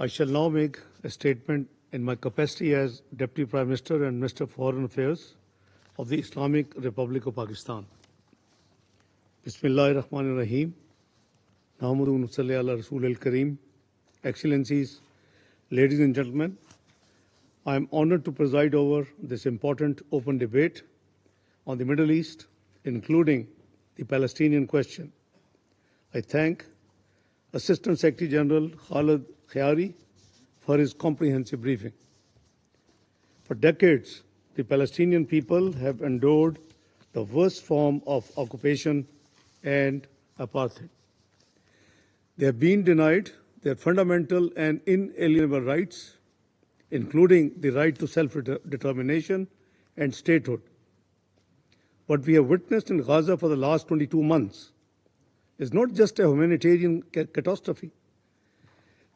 I shall now make a statement in my capacity as Deputy Prime Minister and Minister of Foreign Affairs of the Islamic Republic of Pakistan. Bismillahir Rahmanir Rahim. Nahmaduhu wa nusalli ala Rasul al-Kareem. Excellencies, ladies and gentlemen, I am honored to preside over this important open debate on the Middle East, including the Palestinian question. I thank Assistant Secretary General Khalid Khayari for his comprehensive briefing. For decades, the Palestinian people have endured the worst form of occupation and apartheid. They have been denied their fundamental and inalienable rights, including the right to self-determination and statehood. What we have witnessed in Gaza for the last 22 months is not just a humanitarian catastrophe,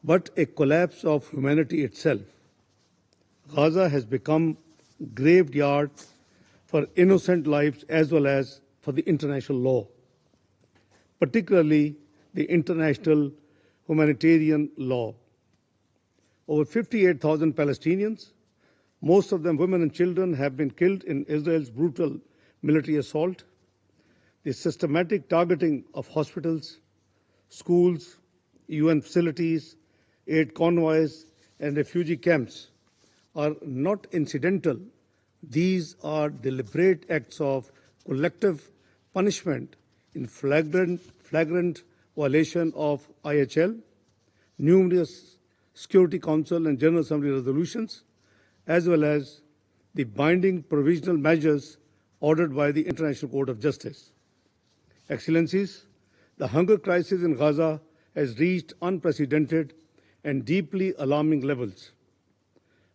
but a collapse of humanity itself. Gaza has become a graveyard for innocent lives as well as for the international law, particularly the International Humanitarian Law. Over 58,000 Palestinians, most of them women and children, have been killed in Israel's brutal military assault. The systematic targeting of hospitals, schools, UN facilities, aid convoys, and refugee camps are not incidental. These are deliberate acts of collective punishment in flagrant violation of IHL, numerous Security Council and General Assembly resolutions, as well as the binding provisional measures ordered by the International Court of Justice. Excellencies, the hunger crisis in Gaza has reached unprecedented and deeply alarming levels.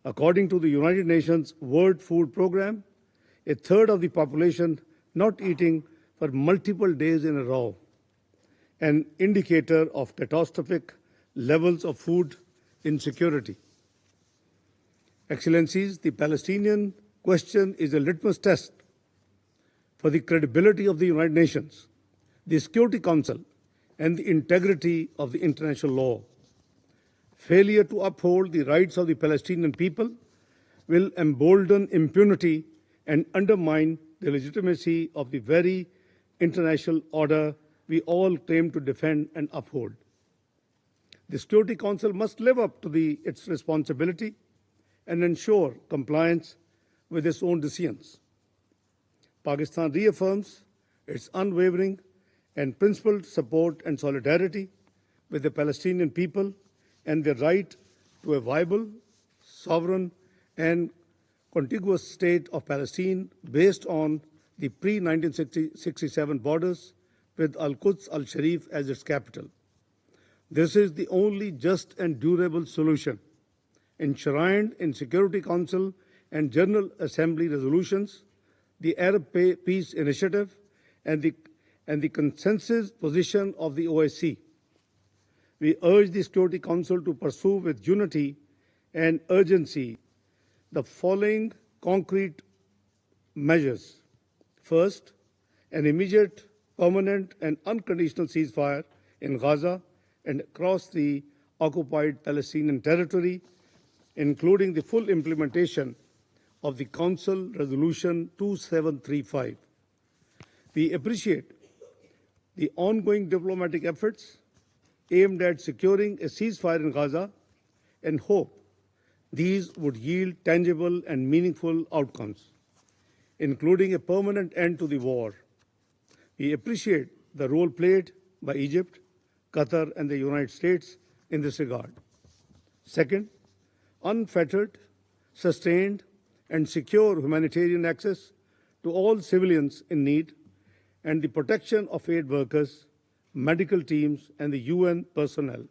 According to the United Nations World Food Programme, a third of the population not eating for multiple days in a row, an indicator of catastrophic levels of food insecurity. Excellencies, the Palestinian question is a litmus test for the credibility of the United Nations, the Security Council, and the integrity of the international law. Failure to uphold the rights of the Palestinian people will embolden impunity and undermine the legitimacy of the very international order we all claim to defend and uphold. The Security Council must live up to its responsibility and ensure compliance with its own decisions. Pakistan reaffirms its unwavering and principled support and solidarity with the Palestinian people and their right to a viable, sovereign, and contiguous state of Palestine based on the pre-1967 borders with Al-Quds Al-Sharif as its capital. This is the only just and durable solution, enshrined in Security Council and General Assembly resolutions, the Arab Peace Initiative, and the consensus position of the OSCE. We urge the Security Council to pursue with unity and urgency the following concrete measures. First, an immediate, permanent, and unconditional ceasefire in Gaza and across the occupied Palestinian territory, including the full implementation of the Council Resolution 2735. We appreciate the ongoing diplomatic efforts aimed at securing a ceasefire in Gaza and hope these would yield tangible and meaningful outcomes, including a permanent end to the war. We appreciate the role played by Egypt, Qatar, and the United States in this regard. Second, unfettered, sustained, and secure humanitarian access to all civilians in need and the protection of aid workers, medical teams, and the UN personnel.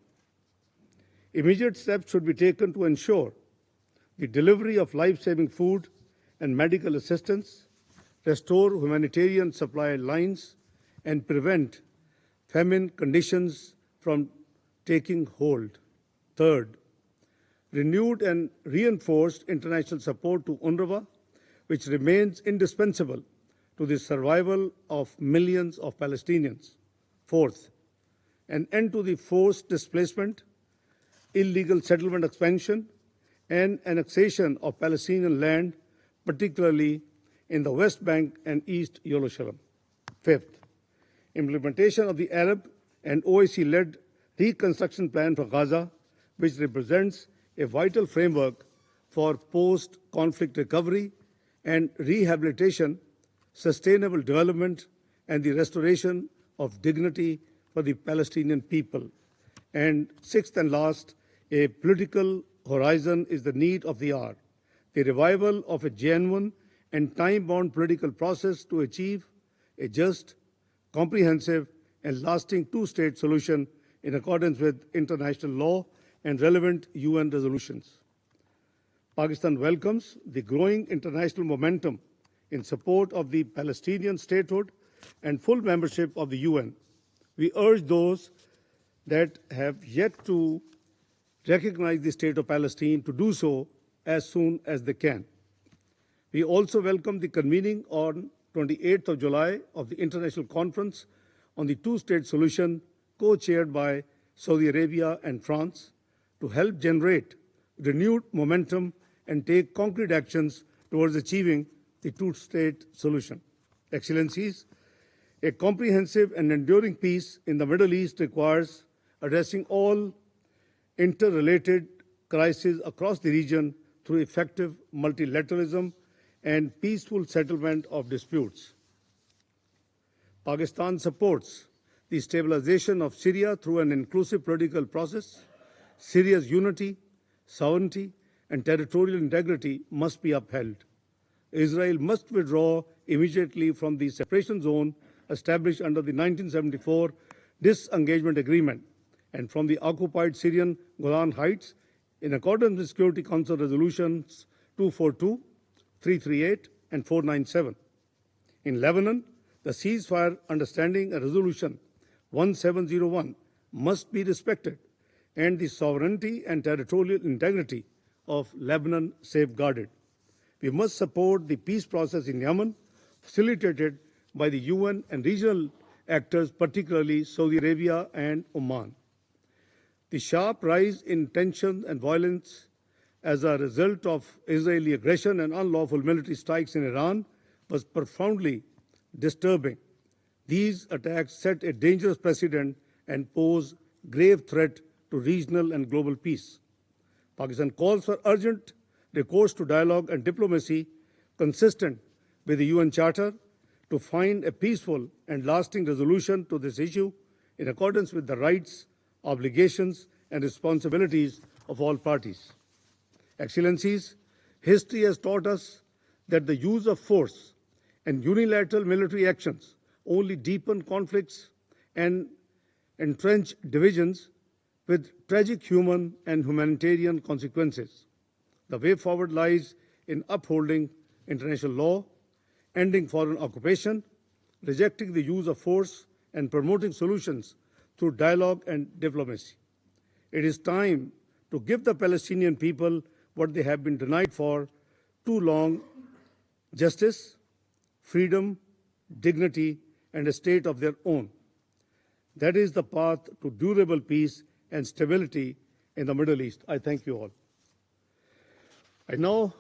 Immediate steps should be taken to ensure the delivery of life-saving food and medical assistance, restore humanitarian supply lines, and prevent famine conditions from taking hold. Third, renewed and reinforced international support to UNRWA, which remains indispensable to the survival of millions of Palestinians. Fourth, an end to the forced displacement illegal settlement expansion, and annexation of Palestinian land, particularly in the West Bank and East Jerusalem. Fifth, implementation of the Arab and OIC-led reconstruction plan for Gaza, which represents a vital framework for post-conflict recovery and rehabilitation, sustainable development, and the restoration of dignity for the Palestinian people. And sixth and last, a political horizon is the need of the hour, the revival of a genuine and time-bound political process to achieve a just, comprehensive, and lasting two-state solution in accordance with international law and relevant UN resolutions. Pakistan welcomes the growing international momentum in support of the Palestinian statehood and full membership of the UN. We urge those that have yet to recognize the State of Palestine to do so as soon as they can. We also welcome the convening on 28th of July of the International Conference on the Two-State Solution, co-chaired by Saudi Arabia and France, to help generate renewed momentum and take concrete actions towards achieving the two-state solution. Excellencies, a comprehensive and enduring peace in the Middle East requires addressing all interrelated crises across the region through effective multilateralism and peaceful settlement of disputes. Pakistan supports the stabilization of Syria through an inclusive political process. Syria's unity, sovereignty, and territorial integrity must be upheld. Israel must withdraw immediately from the separation zone established under the 1974 disengagement agreement and from the occupied Syrian Golan Heights in accordance with Security Council resolutions 242, 338, and 497. In Lebanon, the ceasefire understanding and resolution 1701 must be respected and the sovereignty and territorial integrity of Lebanon safeguarded. We must support the peace process in Yemen, facilitated by the UN and regional actors, particularly Saudi Arabia and Oman. The sharp rise in tension and violence as a result of Israeli aggression and unlawful military strikes in Iran was profoundly disturbing. These attacks set a dangerous precedent and pose grave threat to regional and global peace. Pakistan calls for urgent recourse to dialogue and diplomacy consistent with the UN Charter to find a peaceful and lasting resolution to this issue in accordance with the rights, obligations, and responsibilities of all parties. Excellencies, history has taught us that the use of force and unilateral military actions only deepen conflicts and entrench divisions with tragic human and humanitarian consequences. The way forward lies in upholding international law, ending foreign occupation, rejecting the use of force, and promoting solutions through dialogue and diplomacy. It is time to give the Palestinian people what they have been denied for too long: justice, freedom, dignity, and a state of their own. That is the path to durable peace and stability in the Middle East. I thank you all. I now